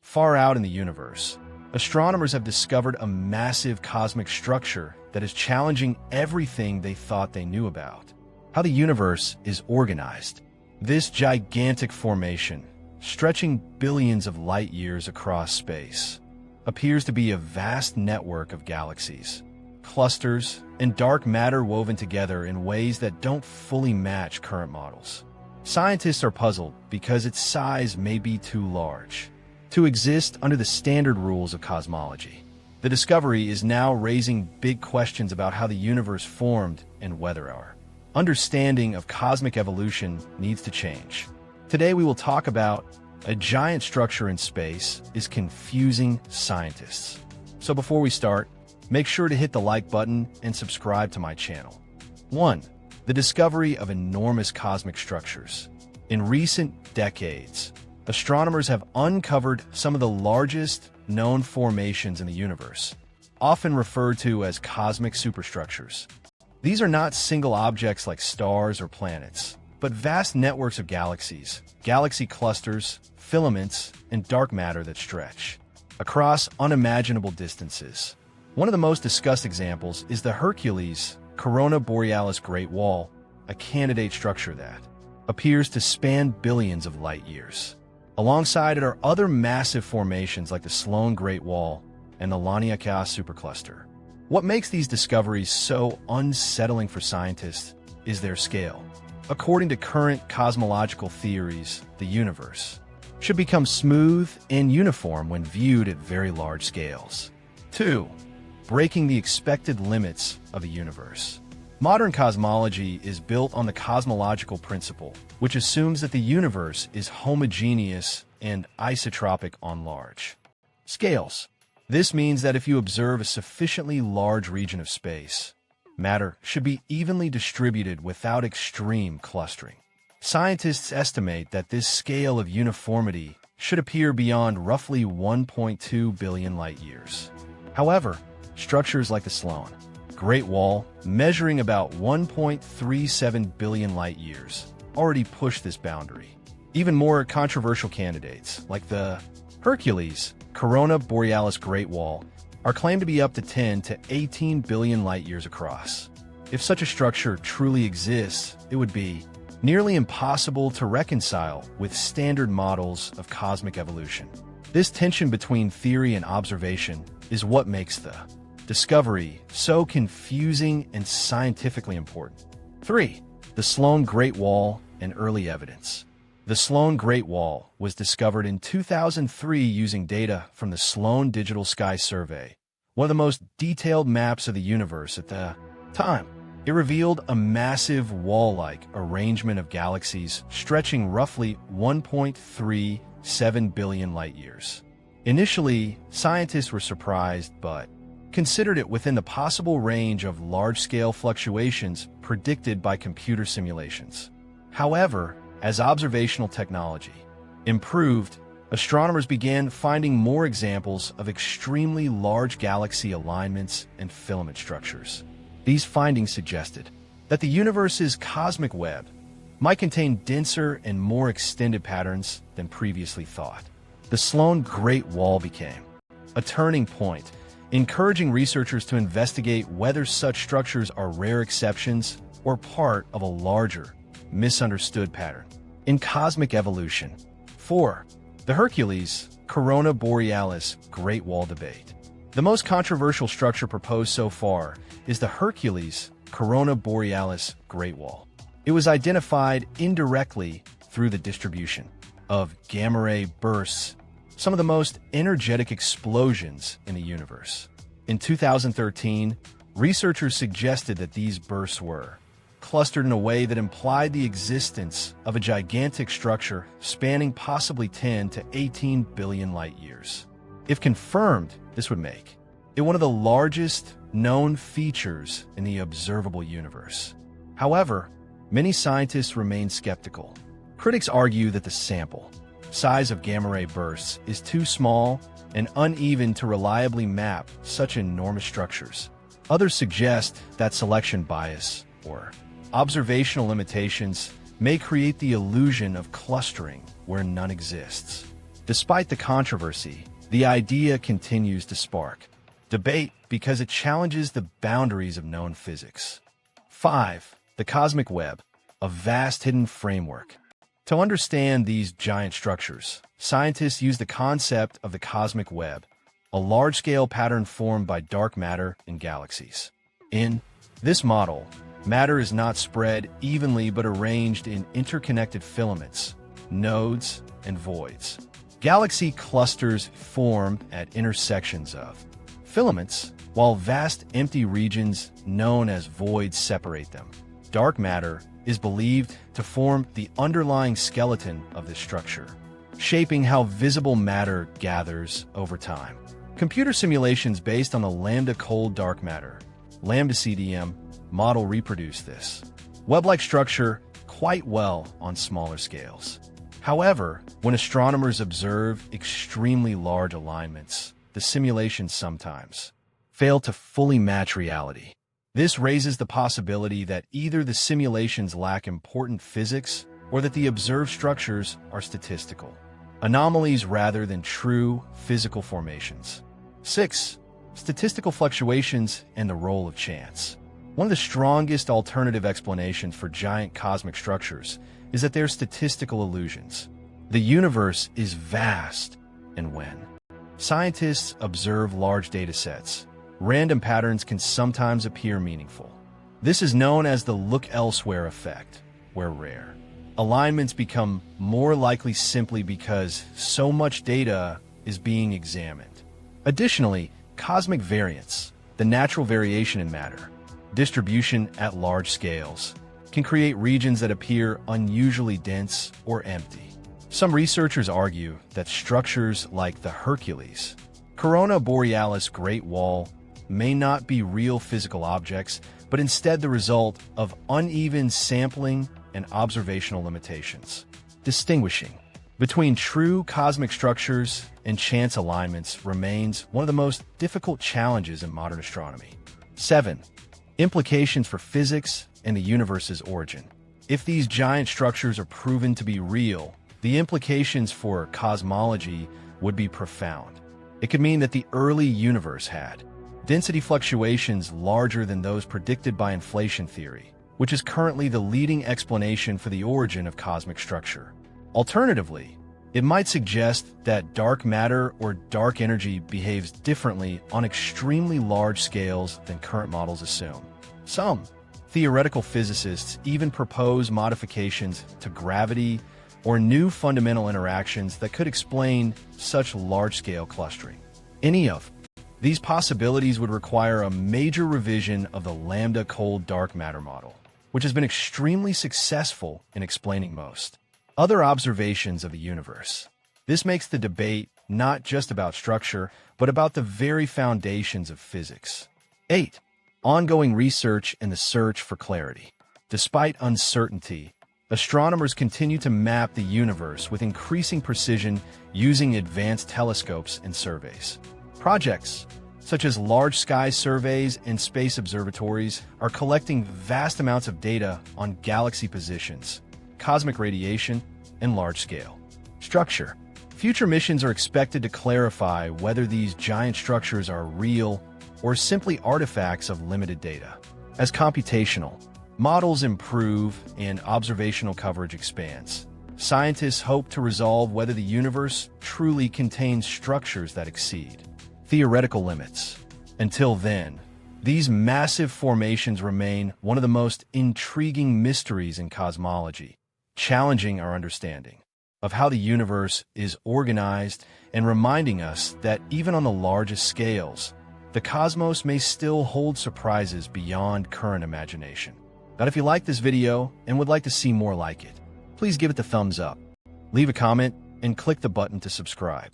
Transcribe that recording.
Far out in the universe, astronomers have discovered a massive cosmic structure that is challenging everything they thought they knew about. How the universe is organized. This gigantic formation, stretching billions of light years across space, appears to be a vast network of galaxies, clusters, and dark matter woven together in ways that don't fully match current models. Scientists are puzzled because its size may be too large to exist under the standard rules of cosmology. The discovery is now raising big questions about how the universe formed and whether our understanding of cosmic evolution needs to change. Today we will talk about a giant structure in space is confusing scientists. So before we start, make sure to hit the like button and subscribe to my channel. 1. The discovery of enormous cosmic structures. In recent decades, astronomers have uncovered some of the largest known formations in the universe, often referred to as cosmic superstructures. These are not single objects like stars or planets, but vast networks of galaxies, galaxy clusters, filaments, and dark matter that stretch across unimaginable distances. One of the most discussed examples is the Hercules Corona Borealis Great Wall, a candidate structure that appears to span billions of light years. Alongside it are other massive formations like the Sloan Great Wall and the Laniakea Supercluster. What makes these discoveries so unsettling for scientists is their scale. According to current cosmological theories, the universe should become smooth and uniform when viewed at very large scales. 2. Breaking the expected limits of the universe. Modern cosmology is built on the cosmological principle, which assumes that the universe is homogeneous and isotropic on large scales. This means that if you observe a sufficiently large region of space, matter should be evenly distributed without extreme clustering. Scientists estimate that this scale of uniformity should appear beyond roughly 1.2 billion light-years. However, structures like the Sloan Great Wall, measuring about 1.37 billion light-years, already push this boundary. Even more controversial candidates, like the Hercules Corona Borealis Great Wall, are claimed to be up to 10 to 18 billion light-years across. If such a structure truly exists, it would be nearly impossible to reconcile with standard models of cosmic evolution. This tension between theory and observation is what makes the discovery so confusing and scientifically important. 3. The Sloan Great Wall and early evidence. The Sloan Great Wall was discovered in 2003 using data from the Sloan Digital Sky Survey, one of the most detailed maps of the universe at the time. It revealed a massive wall-like arrangement of galaxies stretching roughly 1.37 billion light-years. Initially, scientists were surprised but considered it within the possible range of large-scale fluctuations predicted by computer simulations. However, as observational technology improved, astronomers began finding more examples of extremely large galaxy alignments and filament structures. These findings suggested that the universe's cosmic web might contain denser and more extended patterns than previously thought. The Sloan Great Wall became a turning point, encouraging researchers to investigate whether such structures are rare exceptions or part of a larger, misunderstood pattern in cosmic evolution. 4. The Hercules Corona Borealis Great Wall debate. The most controversial structure proposed so far is the Hercules Corona Borealis Great Wall. It was identified indirectly through the distribution of gamma-ray bursts, some of the most energetic explosions in the universe. In 2013, researchers suggested that these bursts were clustered in a way that implied the existence of a gigantic structure spanning possibly 10 to 18 billion light-years. If confirmed, this would make it one of the largest known features in the observable universe. However, many scientists remain skeptical. Critics argue that the sample size of gamma-ray bursts is too small and uneven to reliably map such enormous structures. Others suggest that selection bias, or observational limitations, may create the illusion of clustering where none exists. Despite the controversy, the idea continues to spark debate because it challenges the boundaries of known physics. 5. The cosmic web, a vast hidden framework. To understand these giant structures, scientists use the concept of the cosmic web, a large-scale pattern formed by dark matter in galaxies. In this model, matter is not spread evenly but arranged in interconnected filaments, nodes, and voids. Galaxy clusters form at intersections of filaments, while vast empty regions known as voids separate them. Dark matter is believed to form the underlying skeleton of this structure, shaping how visible matter gathers over time. Computer simulations based on the lambda-cold dark matter, lambda CDM, model reproduce this web-like structure quite well on smaller scales. However, when astronomers observe extremely large alignments, the simulations sometimes fail to fully match reality. This raises the possibility that either the simulations lack important physics or that the observed structures are statistical anomalies rather than true physical formations. 6. Statistical fluctuations and the role of chance. One of the strongest alternative explanations for giant cosmic structures is that they're statistical illusions. The universe is vast, and when scientists observe large data sets, random patterns can sometimes appear meaningful. This is known as the look elsewhere effect, where rare alignments become more likely simply because so much data is being examined. Additionally, cosmic variance, the natural variation in matter, distribution at large scales, can create regions that appear unusually dense or empty. Some researchers argue that structures like the Hercules, Corona Borealis Great Wall may not be real physical objects, but instead the result of uneven sampling and observational limitations. Distinguishing between true cosmic structures and chance alignments remains one of the most difficult challenges in modern astronomy. 7. Implications for physics and the universe's origin. If these giant structures are proven to be real, the implications for cosmology would be profound. It could mean that the early universe had density fluctuations larger than those predicted by inflation theory, which is currently the leading explanation for the origin of cosmic structure. Alternatively, it might suggest that dark matter or dark energy behaves differently on extremely large scales than current models assume. Some theoretical physicists even propose modifications to gravity or new fundamental interactions that could explain such large-scale clustering. Any of these possibilities would require a major revision of the lambda-cold dark matter model, which has been extremely successful in explaining most other observations of the universe. This makes the debate not just about structure, but about the very foundations of physics. 8. Ongoing research and the search for clarity. Despite uncertainty, astronomers continue to map the universe with increasing precision using advanced telescopes and surveys. Projects such as large sky surveys and space observatories are collecting vast amounts of data on galaxy positions, cosmic radiation, and large-scale structure. Future missions are expected to clarify whether these giant structures are real or simply artifacts of limited data. As computational models improve and observational coverage expands, scientists hope to resolve whether the universe truly contains structures that exceed theoretical limits. Until then, these massive formations remain one of the most intriguing mysteries in cosmology, challenging our understanding of how the universe is organized and reminding us that even on the largest scales, the cosmos may still hold surprises beyond current imagination. But if you like this video and would like to see more like it, please give it the thumbs up, leave a comment, and click the button to subscribe.